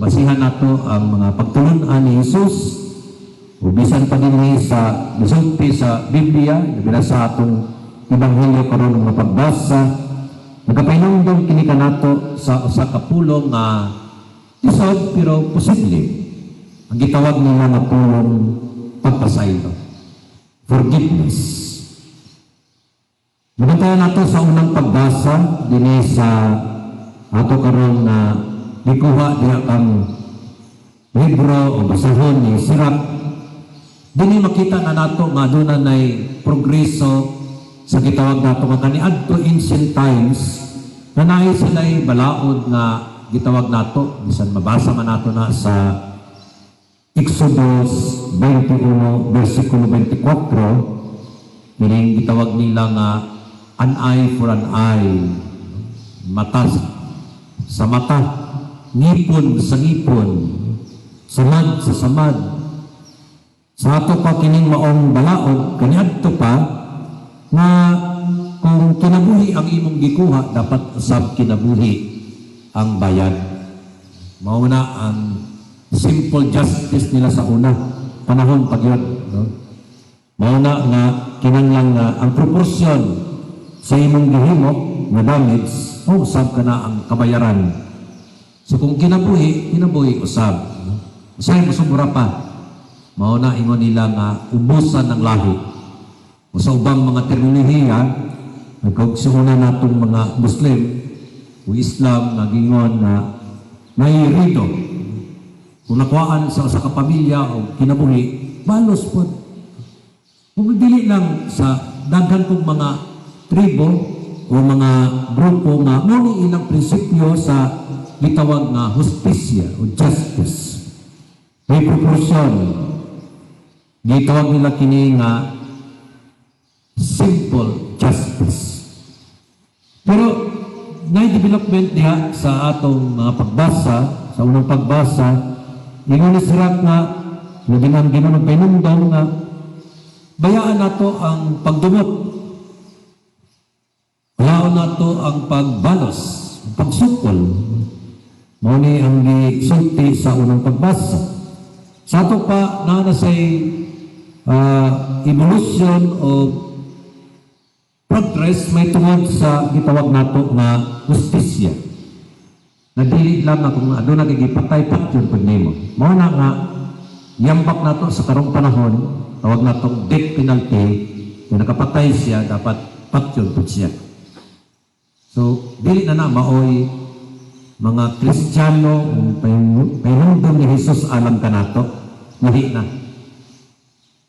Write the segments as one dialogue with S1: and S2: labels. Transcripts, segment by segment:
S1: Basihan nato ang mga pagtulun-an ni Jesus ubisan pa din sa gisulti sa Biblia, binasa atong Ebanghelyo karon nga pagbasa. Nagapainungdong kini kanato sa usa ka pulong nga isod pero posible. Ang gitawag nila nga pulong pagpasaylo. Forgiveness. Mabantayan nato sa unang pagbasa dinhi sa ato karon na gikuha diha ang libro o basahon ni Sirach. Dini makita na nato nga aduna nay progreso sa gitawag nato nga kaniadto ancient times na naay sila'y balaod nga gitawag nato bisan mabasa man nato na sa Exodus 21 versikulo 24 kining gitawag nila nga an eye for an eye, mata sa mata, ngipon sa ngipon, samad sa samad. Sa ato pa kining maong balaod, kaniadto pa na kung kinabuhi ang imong gikuha, dapat usab kinabuhi ang bayad. Mao na ang simple justice nila sa una panahon pag yun. No? Mao na nga kinahanglan nga ang proporsyon sa imong gihimo nga damage, usab ka na ang kabayaran. So kung kinabuhi usab. Usay musubura pa. Mao na ingon nila nga ubusan ng lahi. O sa ubang mga terminolohiya, nagkaugsiuna natong mga Muslim o Islam nagingon na nairido. Kung nakuhaan sa usa ka pamilya o kinabuhi, balos po. Kung dili lang sa daghan kong mga tribo o mga grupo nga muni ilang prinsipyo sa gitawag nga hustisya o justice. May proportion. Gitawag nila kini nga simple justice. Pero na-development diha sa atong mga pagbasa, sa unang pagbasa, ingon ni Sirach nga naging Ginoo pinungdong nga bayaan nato ang pagdumot. Bayaan nato ang pagbalos, pagsukol. Mao ni ang gisulti sa unang pagbasa. Sa ato pa na say evolution o progress may tungod sa gitawag nato nga justisya. Nadili lang na kung aduna kay gipatay-pat yun pag nimo. Mao na nga yambak nato sa karong panahon, tawag natong death penalty, kung nakapatay siya dapat patyon pud siya. So dili na maoy mga Kristiyano pahinungdong ni Jesus alam ka nato, lahi na.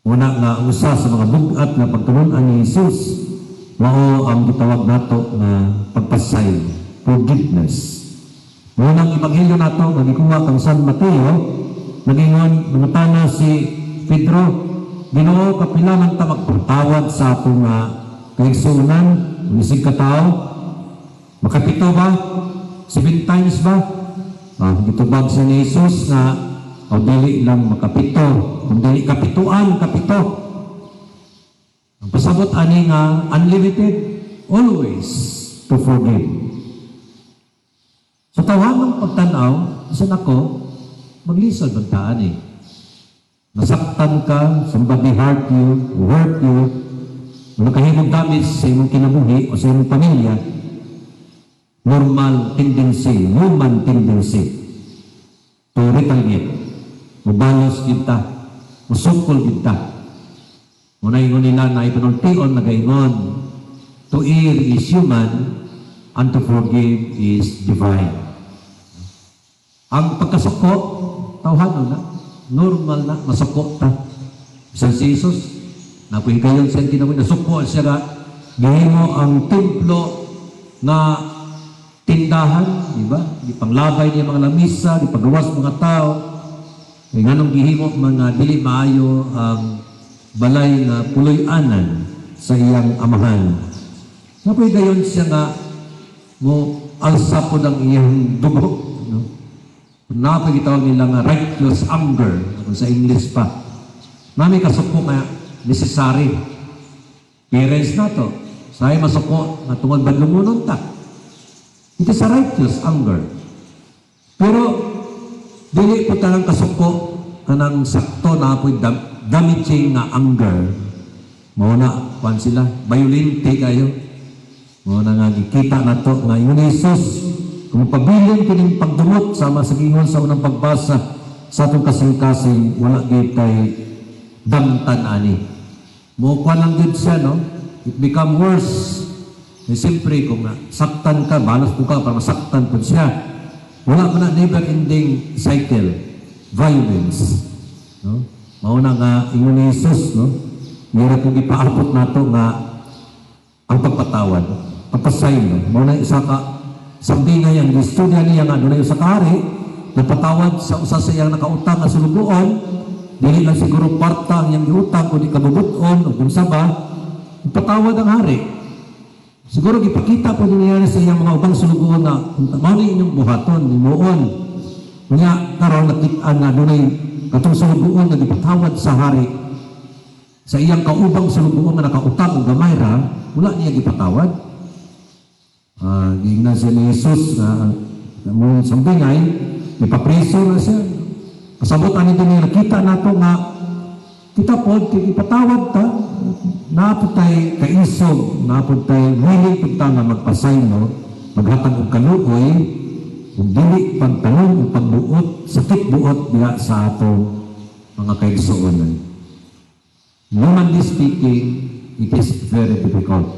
S1: Una nga usa sa mga bugat na pagtulon-an ni Jesus, mao ang gitawag nato nga pagpasay, forgiveness. Unang ebanghelyo nato nga gikuha kang San Mateo, nagingon mangutana si Pedro, Ginoo kapila man ta magpatawad sa atong kaigsuonan, isig ka tao, makapito ba? 7 times ba? Gitubag sa ni Jesus nga o dili lang makapito, kung dili kapituan, kapito. Ang pasabot ani nga unlimited, always to forgive. Sa tawanong pagtanaw, isa nako, maglisod magtaan eh. Nasaktan ka, somebody hurt you, nakahimog damage sa imong kinabuhi o sa imong pamilya, normal tendency, human tendency to retaliate. Mubalos kita, musukol kita. Muna ingon nila na ipanultion nagaingon, to err is human, and to forgive is divine. Ang pagkasuko, tawhano na, normal na, masuko ta. Bisan si Jesus, napuhigayon siya kinabuhi, nasuko siya nga, gihimo ang templo na tindahan, di ba? Di panglabay niya mga lamisa, di pagawas mga tao. Kaya nga nung gihimo mga dili maayo ang balay nga puloy-anan sa iyang amahan. Napoy gayon siya nga mo alsa po ng iyang dugo. No? Napoy gitawag nila nga righteous anger, sa English pa. Nami kasuko nga necessary. Parents na to. Sa'yo masuko na tungod ba lumunon ta? It is a righteous anger. Pero Dili po tanang kasuko kanang sakto na apoy damaging nga anger. Mao na kuan sila, violente kayo. Mao na nga gikita nato nga yung Jesus kung pabilin kining pagdumot sama sa gingon sa unang pagbasa sa atong kasing-kasing wala gyud kay damtan ani. Mo kuan lang gyud siya no. It become worse. Eh, siyempre kung saktan ka, balas po ka para masaktan po siya. Wala mo na never-ending cycle. Violence. No? Mauna nga, ingon ni Jesus, no? Mayroon kong ipaabot na ito nga ang pagpatawad. Pagpasay, no? Mauna isa ka, sabi nga yung istudya niya nga, doon na yung sakari, napatawad sa usa sa iyang nakautang na sulubuan, dili lang siguro parta ang iyang giutang, kundi kabubuton, o kung saba, patawad ang hari. Siguro gipakita po niya sa iyang mga ubang sulubuan na mao ni inyong buhaton, limuon. Kanya karon nakit-an na dunay katong sulubuan nga gipatawad sa hari. Sa iyang kaubang sulubuan nga nakautang og gamay ra, wala niya gipatawad. Giingnan siya ni Jesus na mo sambingay, ipapreso na siya. Kasabot ani dinhi nakita nato nga kita po ipatawad ta. Naapod tayo kaisog, naapod tayo willing punta nga magpasayno, maghatag og kaluoy, ug dili pagtanong ug pagbuot, sakit buot diha sa atong mga kaigsuonan. Humanly speaking, it is very difficult.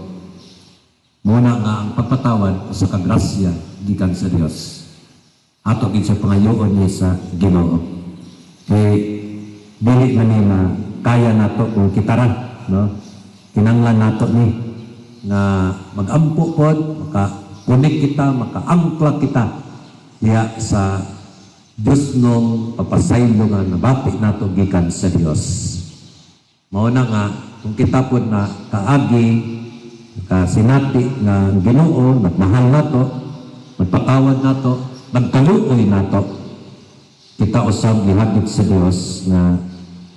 S1: Muna nga ang pagpatawad sa kagrasya gikan sa Dios. Ato gid sa pangayoon niya sa Ginoo. Kay dili man nila kaya nato kung kita ra, no? Kinanglan nato ni na magampo pod, maka-connect kita, maka-angkla kita diya sa Diyos nung papasaylo nga nabati nato gikan sa Dios. Mao na nga kung kita pod na kaagi, kasinati nga Ginoo, nagmahal nato, magpatawad nato, nagkaluoy nato, kita usab gihagit sa Dios na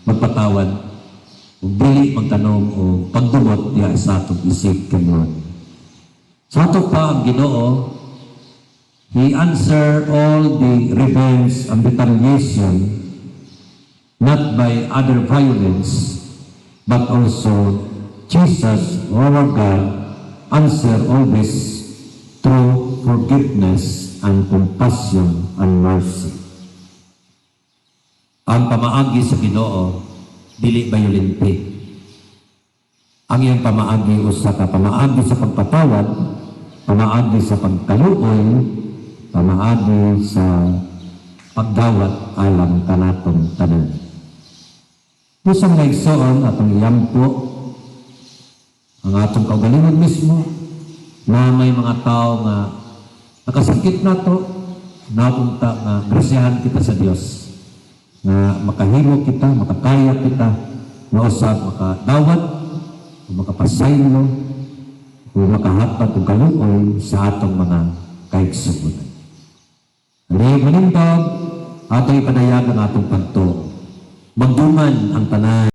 S1: magpatawad ug dili magtanong o pagdumot diha sa atong isip kanon. Sa ato pa ang Ginoo, He answer all the revenge and retaliation not by other violence but also Jesus, our God, answer all this through forgiveness and compassion and mercy. Ang pamaagi sa Ginoo dili violente. Ang iyang pamaagi usa ka pamaagi sa pagpatawad, pamaagi sa pagkaluoy, pamaagi sa pagdawat alang kanatong tanan. Pusang naigsoon atong iyampo ang atong kaugalingon mismo na may mga tao nga nakasakit nato, napunta nga grasyahan kita sa Dios. Na makahimo kita, makakaya kita, na usab makadawat, o makapasaylo, o makahatag o kaluoy sa atong mga kaigsuonan. Alay manindog, atong ipanayag ang atong pagtuo. Magduman ang tanan.